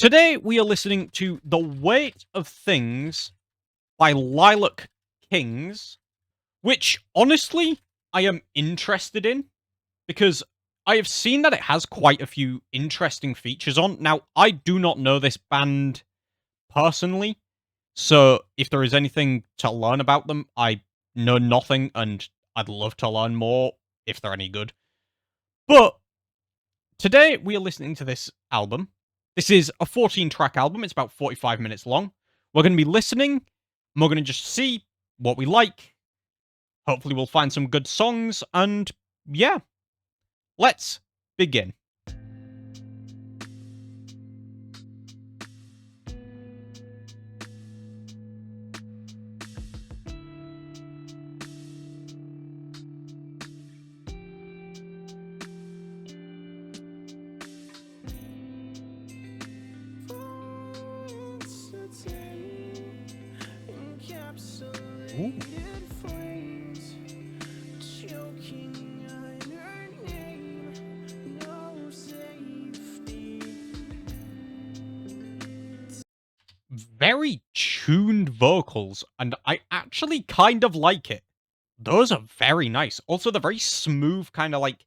Today, we are listening to The Weight of Things by Lilac Kings, which, honestly, I am interested in, because I have seen that it has quite a few interesting features on. Now, I do not know this band personally, so if there is anything to learn about them, I know nothing, and I'd love to learn more if they're any good. But today, we are listening to this album. This is a 14-track album. It's about 45 minutes long. We're going to be listening, and we're going to just see what we like. Hopefully, we'll find some good songs, and yeah, let's begin. Ooh. Very tuned vocals, and I actually kind of like it. Those are very nice. Also, the very smooth kind of like,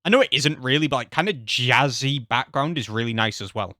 I know it isn't really, but like kind of jazzy background is really nice as well.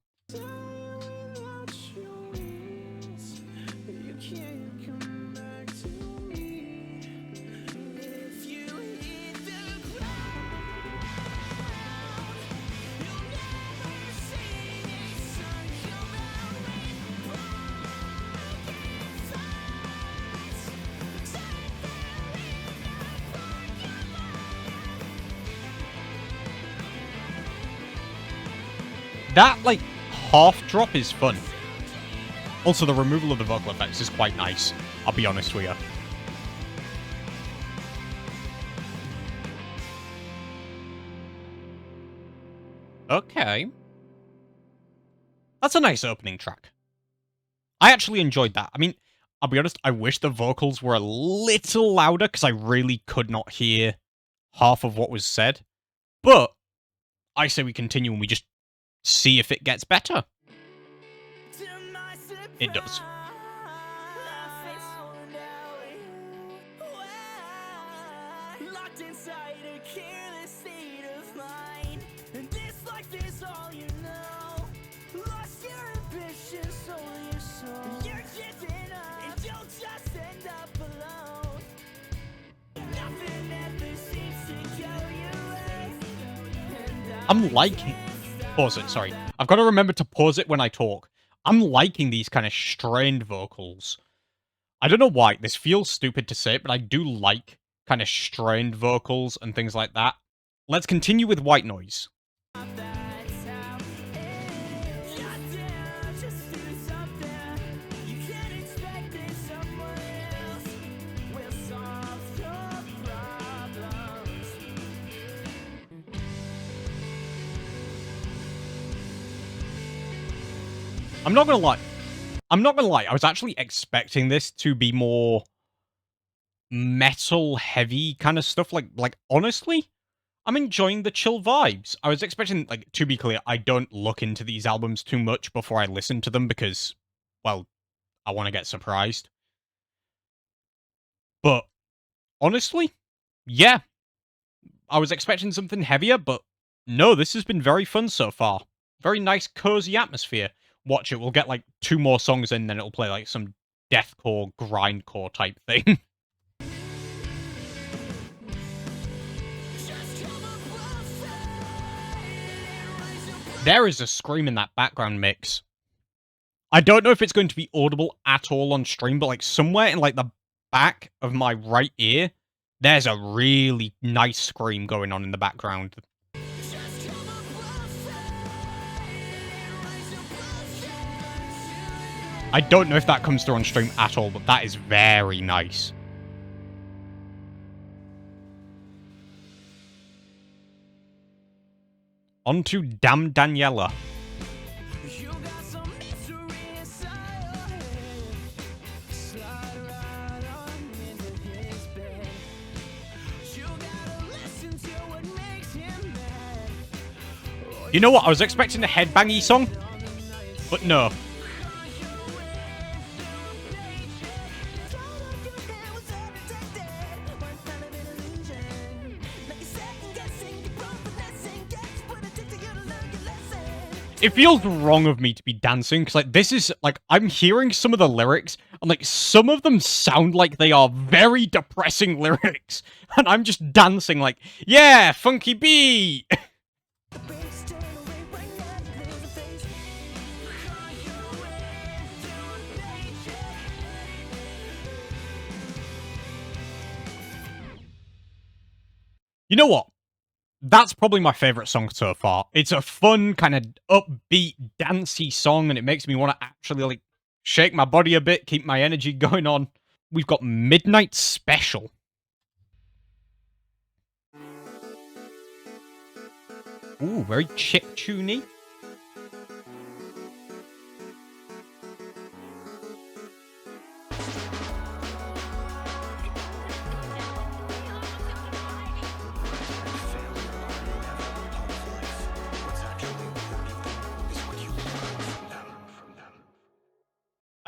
That, like, half drop is fun. Also, the removal of the vocal effects is quite nice, I'll be honest with you. Okay. That's a nice opening track. I actually enjoyed that. I mean, I'll be honest, I wish the vocals were a little louder, because I really could not hear half of what was said. But I say we continue and we just see if it gets better. It does. I'm liking... Pause it, sorry. I've got to remember to pause it when I talk. I'm liking these kind of strained vocals. I don't know why. This feels stupid to say, but I do like kind of strained vocals and things like that. Let's continue with White Noise. I'm not gonna lie. I was actually expecting this to be more metal heavy kind of stuff. Like honestly, I'm enjoying the chill vibes. I was expecting, like, to be clear, I don't look into these albums too much before I listen to them because, well, I want to get surprised. But honestly, yeah, I was expecting something heavier, but no, this has been very fun so far. Very nice, cozy atmosphere. Watch it, we'll get like 2 more songs in, then it'll play like some deathcore, grindcore type thing. There is a scream in that background mix. I don't know if it's going to be audible at all on stream, but like somewhere in like the back of my right ear, there's a really nice scream going on in the background. I don't know if that comes through on stream at all, but that is very nice. On to Damn Daniela. You know what? I was expecting a headbangy song. But no. It feels wrong of me to be dancing, because, like, this is, like, I'm hearing some of the lyrics, and, like, some of them sound like they are very depressing lyrics, and I'm just dancing like, yeah, funky beat! You know what? That's probably my favourite song so far. It's a fun, kind of upbeat, dancey song, and it makes me want to actually, like, shake my body a bit, keep my energy going on. We've got Midnight Special. Ooh, very chiptune-y.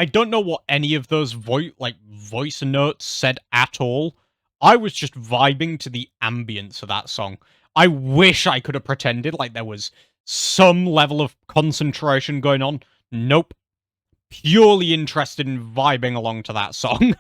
I don't know what any of those voice notes said at all. I was just vibing to the ambience of that song. I wish I could have pretended like there was some level of concentration going on. Nope. Purely interested in vibing along to that song.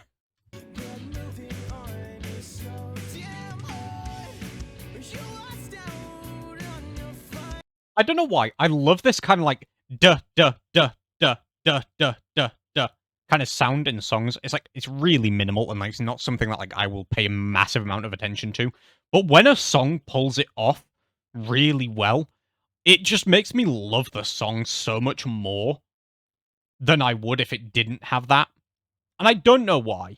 I don't know why. I love this kind of like duh duh duh duh duh duh duh duh kind of sound in songs. It's like it's really minimal and like it's not something that like I will pay a massive amount of attention to. But when a song pulls it off really well, it just makes me love the song so much more than I would if it didn't have that. And I don't know why.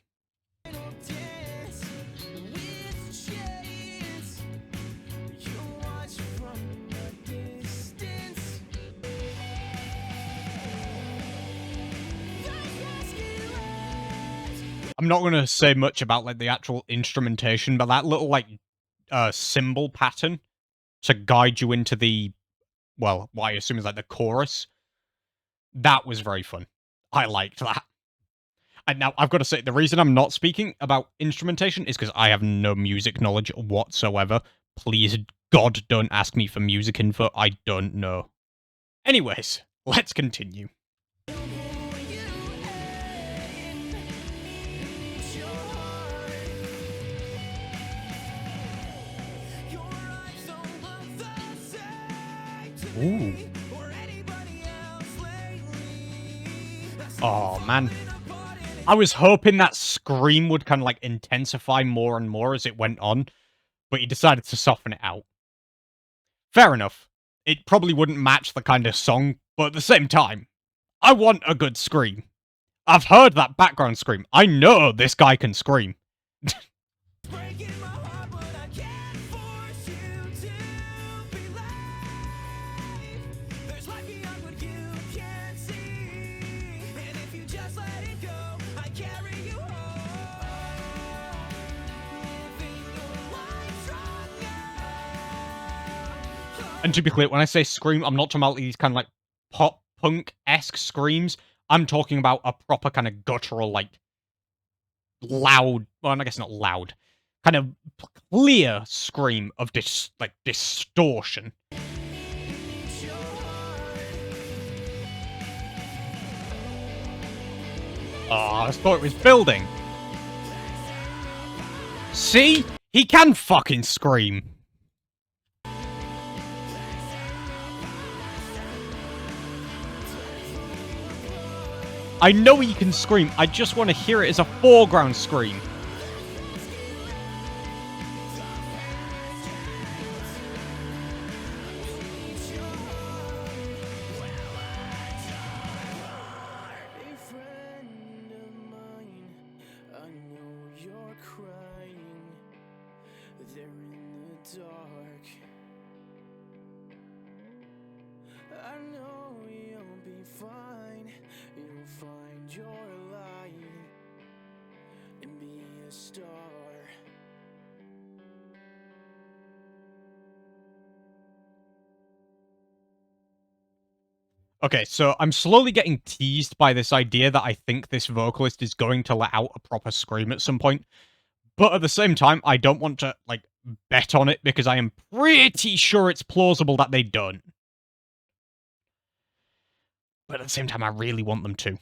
I'm not going to say much about like the actual instrumentation, but that little like cymbal pattern to guide you into the, well, what I assume is like the chorus, that was very fun. I liked that. And now I've got to say, the reason I'm not speaking about instrumentation is because I have no music knowledge whatsoever. Please, God, don't ask me for music info. I don't know. Anyways, let's continue. Ooh. Oh, man. I was hoping that scream would kind of like intensify more and more as it went on, but he decided to soften it out. Fair enough. It probably wouldn't match the kind of song, but at the same time, I want a good scream. I've heard that background scream. I know this guy can scream. And to be clear, when I say scream, I'm not talking about these kind of like pop punk-esque screams. I'm talking about a proper kind of guttural, like loud, well, I guess not loud, kind of clear scream of distortion. Oh, I thought it was building. See? He can fucking scream. I know he can scream. I just want to hear it as a foreground scream. Okay, so I'm slowly getting teased by this idea that I think this vocalist is going to let out a proper scream at some point. But at the same time, I don't want to, like, bet on it because I am pretty sure it's plausible that they don't. But at the same time, I really want them to.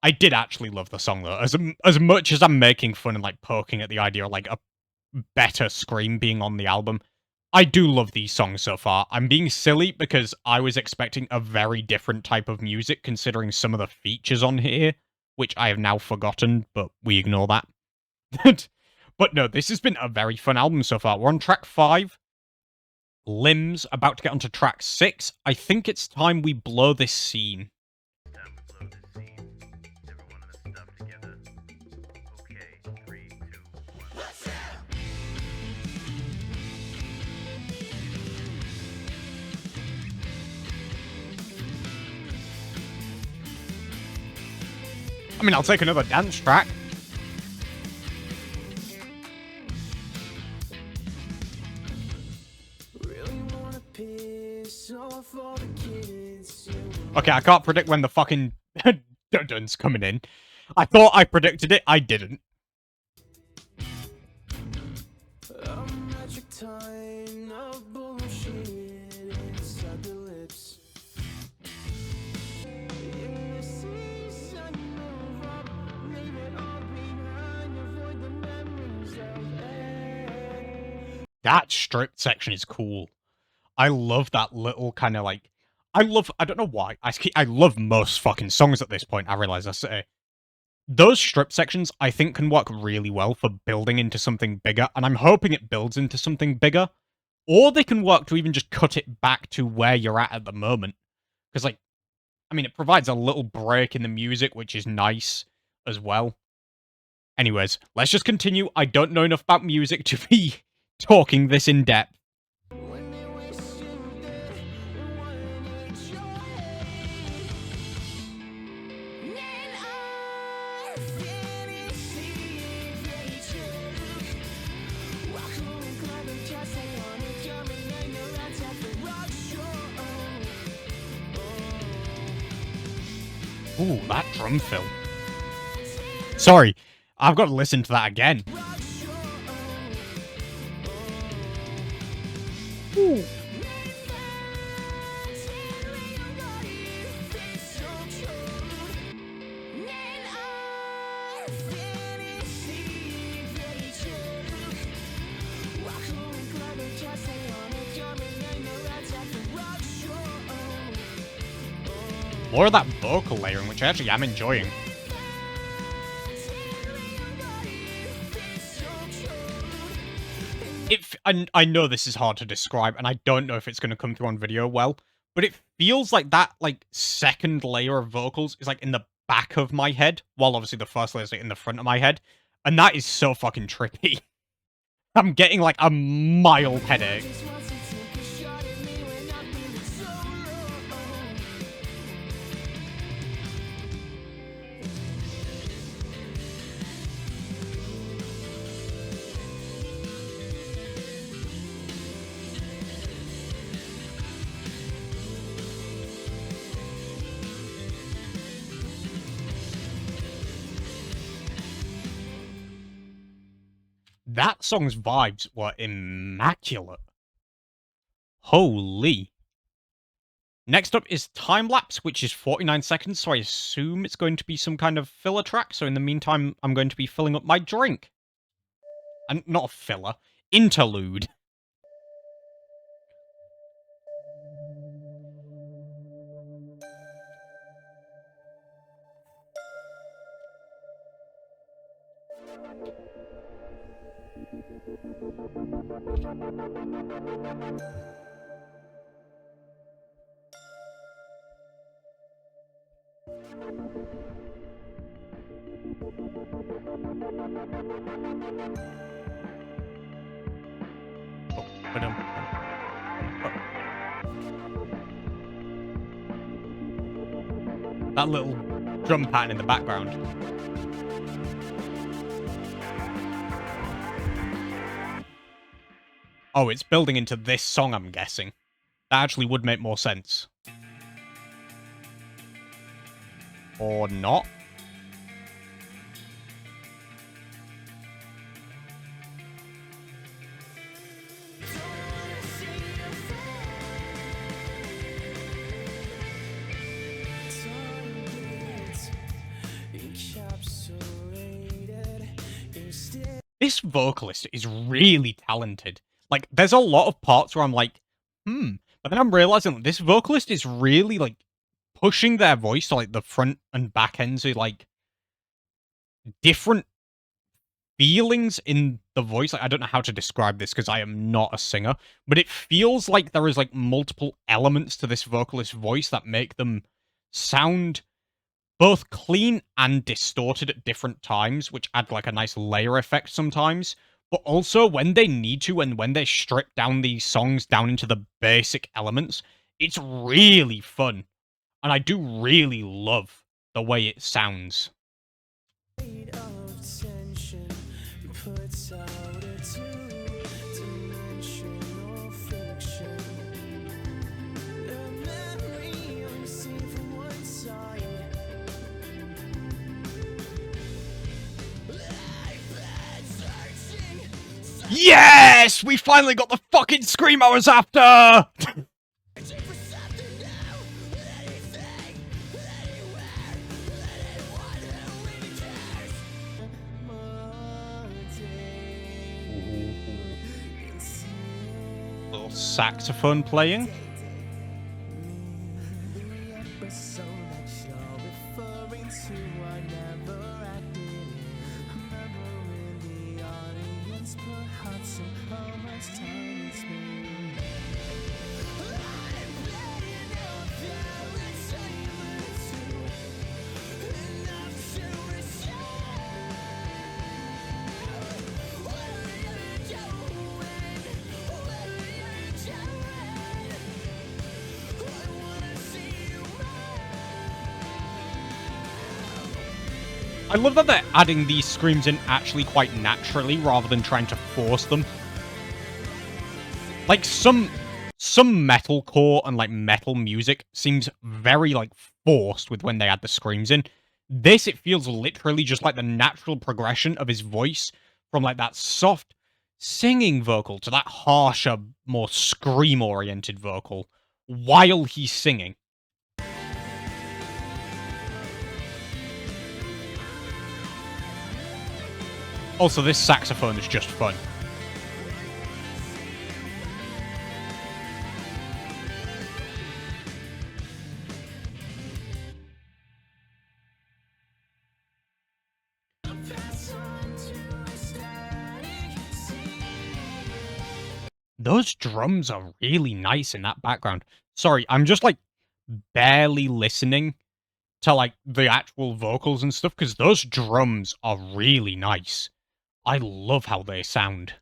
I did actually love the song, though. As much as I'm making fun and, like, poking at the idea of, like, a better scream being on the album, I do love these songs so far. I'm being silly because I was expecting a very different type of music considering some of the features on here, which I have now forgotten, but we ignore that. But no, this has been a very fun album so far. We're on track 5. Limbs, about to get onto track 6. I think it's time we blow this scene. I mean, I'll take another dance track. Okay, I can't predict when the fucking dun-dun's coming in. I thought I predicted it, I didn't. That stripped section is cool. I love that little kind of like... I don't know why. I love most fucking songs at this point, I realize I say. Those strip sections, I think, can work really well for building into something bigger, and I'm hoping it builds into something bigger. Or they can work to even just cut it back to where you're at the moment. Because, like, I mean, it provides a little break in the music, which is nice as well. Anyways, let's just continue. I don't know enough about music to be talking this in depth. Ooh, that drum fill. Sorry, I've got to listen to that again. Ooh. More of that vocal layering, which I actually am enjoying. I know this is hard to describe, and I don't know if it's going to come through on video well, but it feels like that, like, second layer of vocals is, like, in the back of my head, while obviously the first layer is, like, in the front of my head, and that is so fucking trippy. I'm getting, like, a mild headache. That song's vibes were immaculate. Holy. Next up is Time Lapse, which is 49 seconds, so I assume it's going to be some kind of filler track, so in the meantime, I'm going to be filling up my drink. And not a filler, interlude. That little drum pattern in the background. Oh, it's building into this song, I'm guessing. That actually would make more sense. Or not. This vocalist is really talented. Like, there's a lot of parts where I'm like, but then I'm realizing that this vocalist is really, like, pushing their voice to, like, the front and back ends of, like, different feelings in the voice. Like, I don't know how to describe this because I am not a singer, but it feels like there is, like, multiple elements to this vocalist voice that make them sound both clean and distorted at different times, which add like a nice layer effect sometimes. But also when they need to and when they strip down these songs down into the basic elements, it's really fun. And I do really love the way it sounds. Yes! We finally got the fucking scream I was after! Little saxophone playing. I love that they're adding these screams in actually quite naturally rather than trying to force them. Like, some metalcore and, like, metal music seems very, like, forced with when they add the screams in. This, it feels literally just like the natural progression of his voice from, like, that soft singing vocal to that harsher, more scream-oriented vocal while he's singing. Also, this saxophone is just fun. Those drums are really nice in that background. Sorry, I'm just, like, barely listening to, like, the actual vocals and stuff, because those drums are really nice. I love how they sound.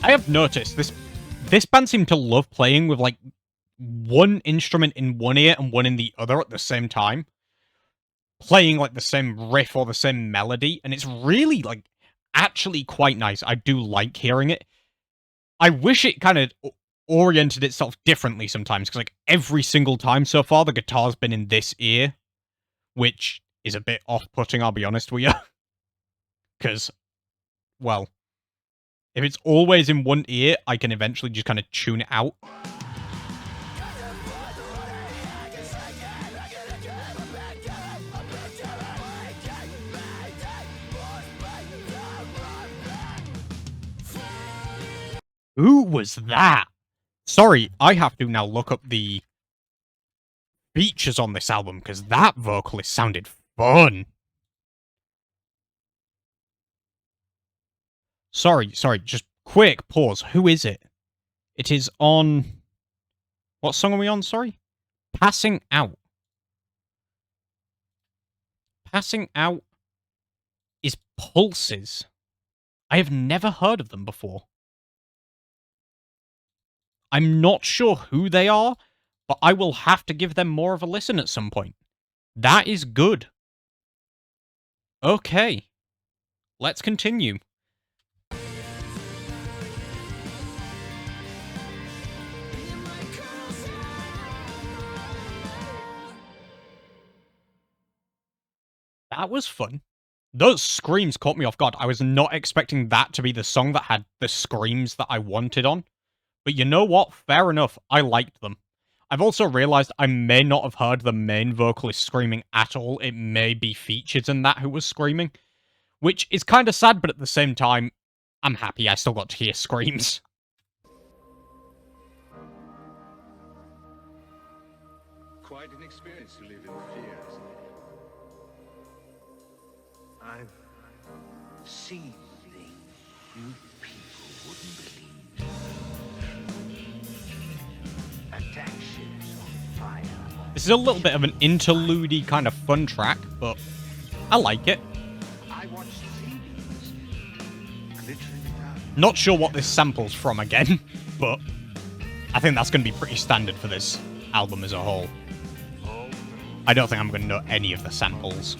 I have noticed this band seem to love playing with, like, one instrument in one ear and one in the other at the same time. Playing, like, the same riff or the same melody, and it's really, like, actually quite nice. I do like hearing it. I wish it kind of oriented itself differently sometimes, because, like, every single time so far, the guitar's been in this ear, which is a bit off-putting, I'll be honest with you. Because, well, if it's always in one ear, I can eventually just kind of tune it out. Who was that? Sorry, I have to now look up the features on this album, because that vocalist sounded fun. Sorry, just quick pause. Who is it? It is on... What song are we on, sorry? Passing Out. Passing Out is Pulses. I have never heard of them before. I'm not sure who they are, but I will have to give them more of a listen at some point. That is good. Okay, let's continue. That was fun. Those screams caught me off guard. I was not expecting that to be the song that had the screams that I wanted on. But you know what? Fair enough. I liked them. I've also realised I may not have heard the main vocalist screaming at all. It may be featured in that who was screaming. Which is kind of sad, but at the same time, I'm happy I still got to hear screams. Quite an experience to live in fear, isn't it? I've seen things you people wouldn't believe. Attack ships on fire. This is a little bit of an interlude-y kind of fun track, but I like it. I watched seabeams glittering down. Not sure what this sample's from again, but I think that's going to be pretty standard for this album as a whole. Oh, I don't think I'm going to know any of the samples.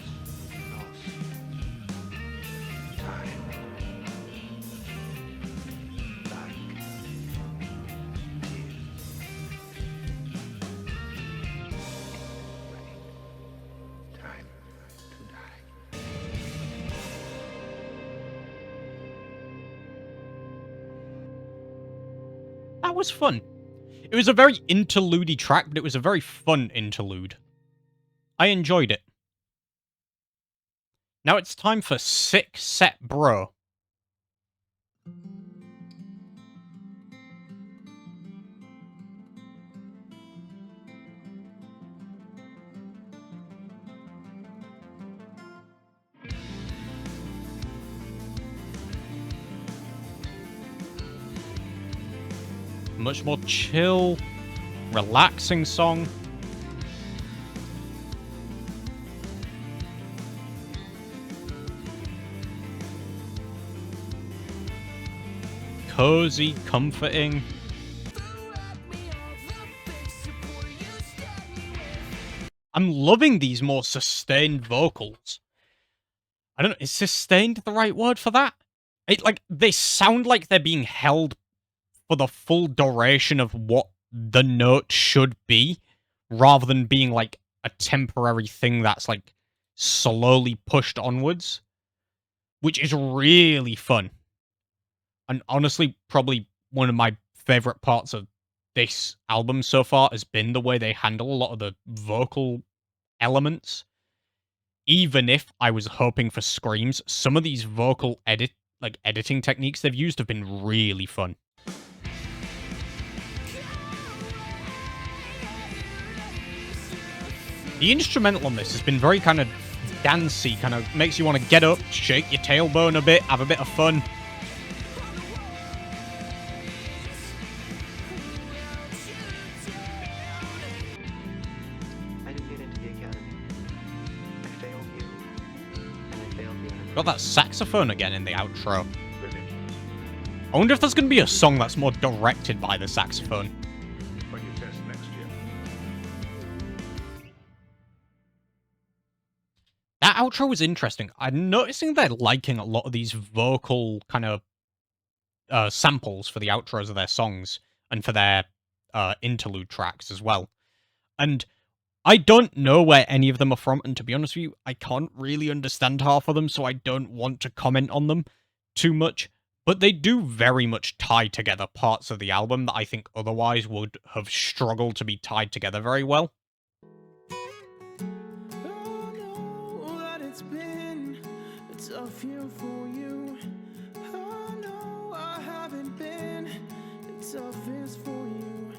That was fun. It was a very interlude-y track, but it was a very fun interlude. I enjoyed it. Now it's time for Sick Set Bro. Much more chill, relaxing song. Cozy, comforting. I'm loving these more sustained vocals. I don't know, is sustained the right word for that? They sound like they're being held for the full duration of what the note should be, rather than being like a temporary thing that's like slowly pushed onwards, which is really fun. And honestly, probably one of my favorite parts of this album so far has been the way they handle a lot of the vocal elements. Even if I was hoping for screams, some of these vocal editing techniques they've used have been really fun. The instrumental on this has been very kind of dancey, kind of makes you want to get up, shake your tailbone a bit, have a bit of fun. I didn't get into the academy. I failed you. And I failed you. Got that saxophone again in the outro. I wonder if there's going to be a song that's more directed by the saxophone. When you test next year. That outro was interesting. I'm noticing they're liking a lot of these vocal kind of samples for the outros of their songs and for their interlude tracks as well. And I don't know where any of them are from, and to be honest with you, I can't really understand half of them, so I don't want to comment on them too much. But they do very much tie together parts of the album that I think otherwise would have struggled to be tied together very well. It's been a tough year for you. Oh no, I haven't been the toughest for you.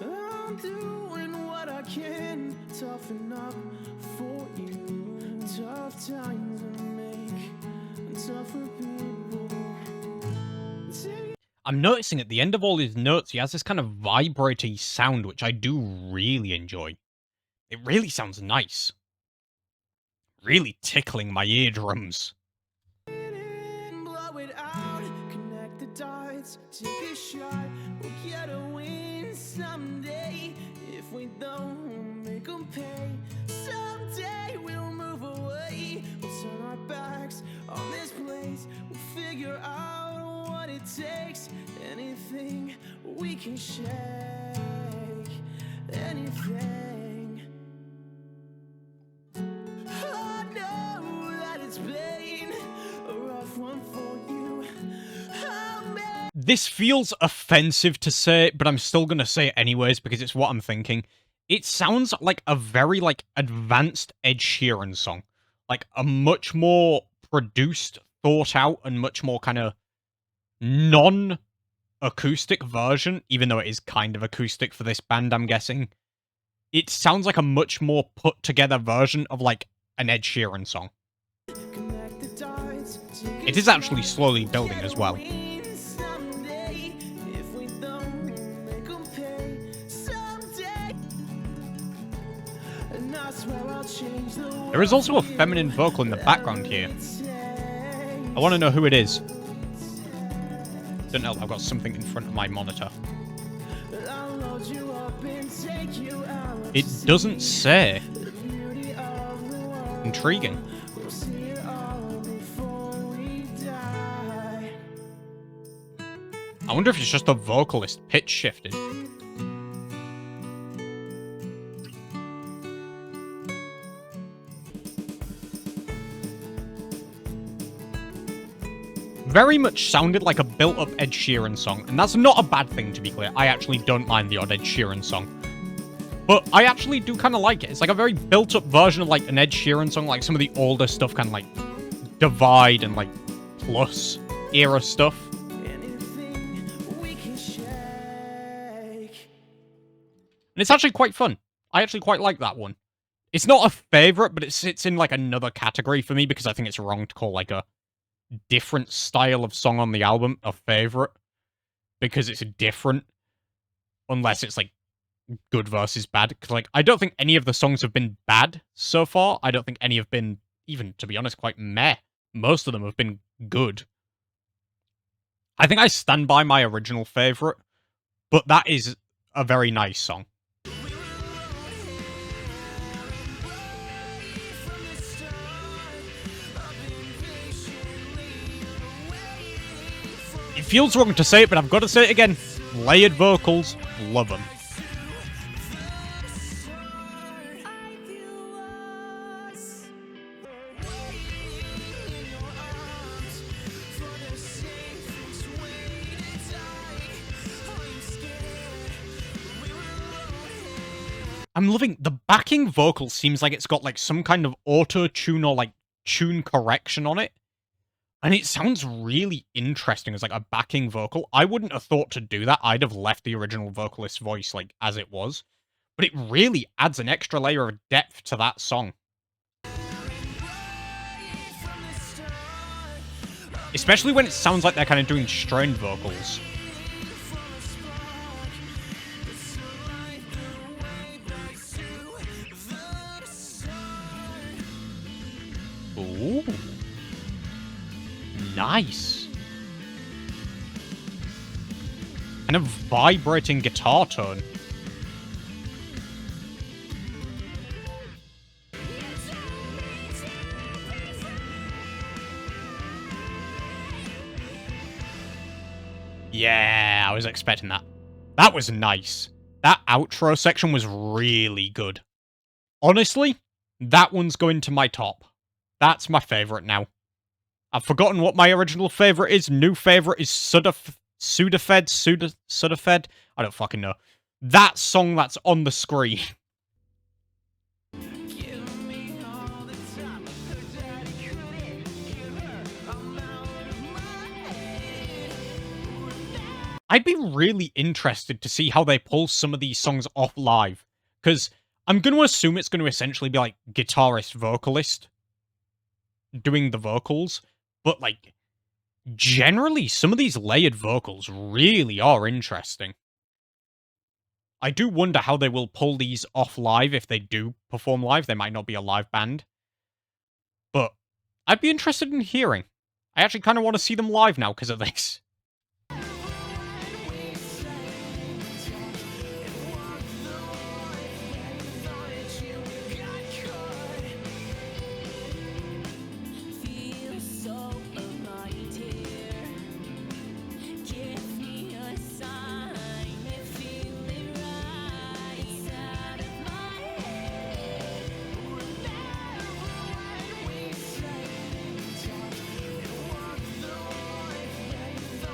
I'm doing what I can, toughen up for you. Tough times make tougher people. I'm noticing at the end of all his notes, he has this kind of vibraty sound, which I do really enjoy. It really sounds nice. Really tickling my eardrums. dives, take a shot, we'll get a win someday. If we don't make 'em pay, someday we'll move away. We'll turn our backs on this place, we'll figure out what it takes. Anything we can shake, anything. I know that it's been a rough one for you. This feels offensive to say, but I'm still gonna say it anyways because it's what I'm thinking. It sounds like a very, like, advanced Ed Sheeran song. Like, a much more produced, thought out, and much more kind of non-acoustic version, even though it is kind of acoustic for this band, I'm guessing. It sounds like a much more put-together version of, like, an Ed Sheeran song. It is actually slowly building as well. There is also a feminine vocal in the background here. I want to know who it is. Don't know, I've got something in front of my monitor. It doesn't say. Intriguing. I wonder if it's just the vocalist pitch shifted. Very much sounded like a built-up Ed Sheeran song, and that's not a bad thing, to be clear. I actually don't mind the odd Ed Sheeran song. But I actually do kind of like it. It's like a very built-up version of, like, an Ed Sheeran song, like some of the older stuff, kind of like Divide and, like, Plus era stuff. And it's actually quite fun. I actually quite like that one. It's not a favorite, but it sits in, like, another category for me because I think it's wrong to call, like, a different style of song on the album a favorite because it's different unless it's like good versus bad, because like I don't think any of the songs have been bad so far. I don't think any have been, even to be honest, quite meh. Most of them have been good. I think I stand by my original favorite, but that is a very nice song. It feels wrong to say it, but I've got to say it again. Layered vocals, love them. I'm loving the backing vocal. Seems like it's got like some kind of auto-tune or like tune correction on it. And it sounds really interesting as, like, a backing vocal. I wouldn't have thought to do that. I'd have left the original vocalist's voice, like, as it was. But it really adds an extra layer of depth to that song. Especially when it sounds like they're kind of doing strained vocals. Ooh. Nice. And a vibrating guitar tone. Yeah, I was expecting that. That was nice. That outro section was really good. Honestly, that one's going to my top. That's my favorite now. I've forgotten what my original favorite is. New favorite is Sudafed. I don't fucking know. That song that's on the screen. I'd be really interested to see how they pull some of these songs off live. Because I'm going to assume it's going to essentially be like guitarist, vocalist doing the vocals. But, like, generally, some of these layered vocals really are interesting. I do wonder how they will pull these off live if they do perform live. They might not be a live band. But I'd be interested in hearing. I actually kind of want to see them live now because of this.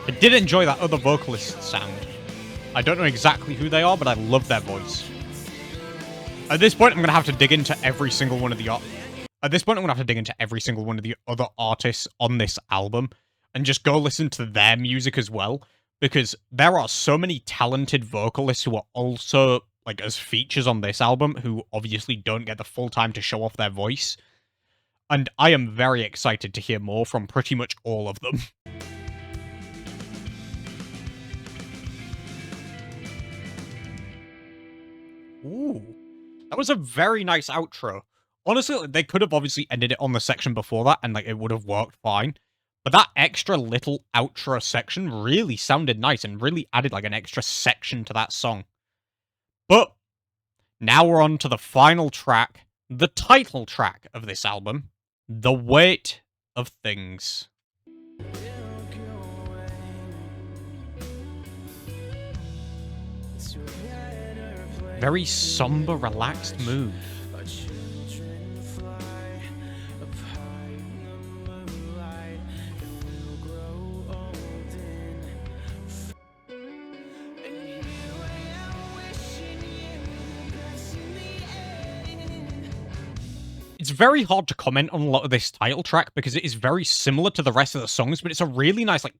I did enjoy that other vocalist sound. I don't know exactly who they are, but I love their voice. At this point, I'm going to have to dig into every single one of the... At this point, I'm going to have to dig into every single one of the other artists on this album and just go listen to their music as well, because there are so many talented vocalists who are also, like, as features on this album who obviously don't get the full time to show off their voice. And I am very excited to hear more from pretty much all of them. Ooh, that was a very nice outro. Honestly, they could have obviously ended it on the section before that, and like it would have worked fine. But that extra little outro section really sounded nice and really added like an extra section to that song. But now we're on to the final track, the title track of this album, The Weight of Things. Very somber, relaxed mood. It's very hard to comment on a lot of this title track because it is very similar to the rest of the songs, but it's a really nice like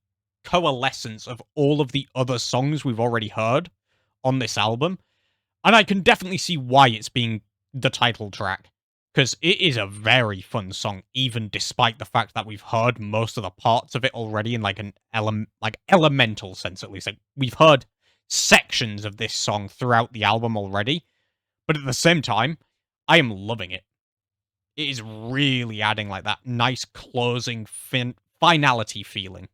coalescence of all of the other songs we've already heard on this album. And I can definitely see why it's being the title track, because it is a very fun song, even despite the fact that we've heard most of the parts of it already in like an elemental sense, at least. Like we've heard sections of this song throughout the album already, but at the same time, I am loving it. It is really adding like that nice closing finality feeling.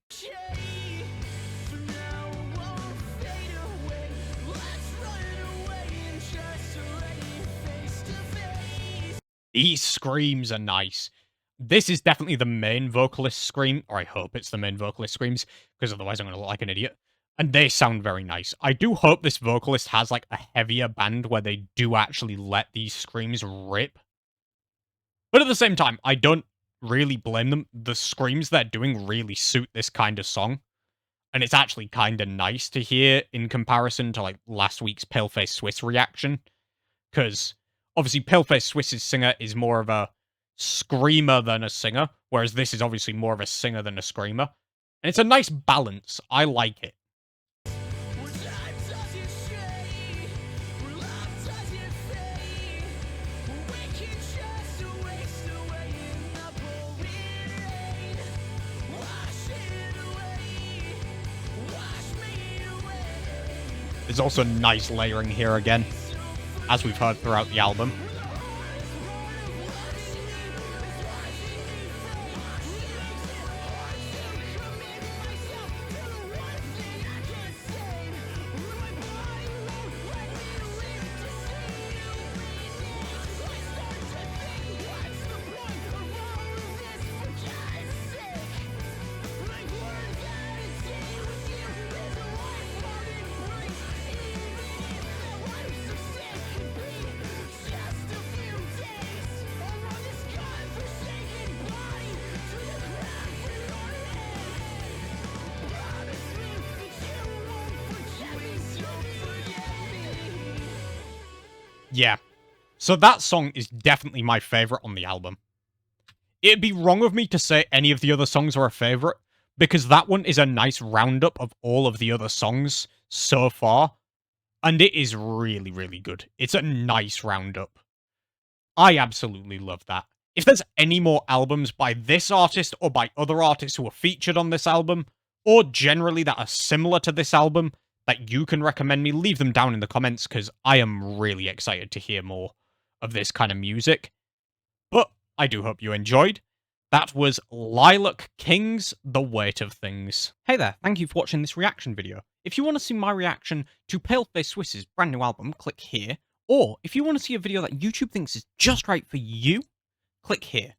These screams are nice. This is definitely the main vocalist scream, or I hope it's the main vocalist screams, because otherwise I'm going to look like an idiot. And they sound very nice. I do hope this vocalist has like a heavier band where they do actually let these screams rip. But at the same time, I don't really blame them. The screams they're doing really suit this kind of song. And it's actually kind of nice to hear in comparison to like last week's Paleface Swiss reaction. Because obviously Paleface Swiss's singer is more of a screamer than a singer, whereas this is obviously more of a singer than a screamer. And it's a nice balance. I like it. There's also nice layering here again, as we've heard throughout the album. Yeah. So that song is definitely my favorite on the album. It'd be wrong of me to say any of the other songs are a favorite, because that one is a nice roundup of all of the other songs so far, and it is really, really good. It's a nice roundup. I absolutely love that. If there's any more albums by this artist or by other artists who are featured on this album, or generally that are similar to this album, that you can recommend me, leave them down in the comments, because I am really excited to hear more of this kind of music. But I do hope you enjoyed. That was Lilac King's The Weight of Things. Hey there, thank you for watching this reaction video. If you want to see my reaction to Paleface Swiss's brand new album, click here. Or if you want to see a video that YouTube thinks is just right for you, click here.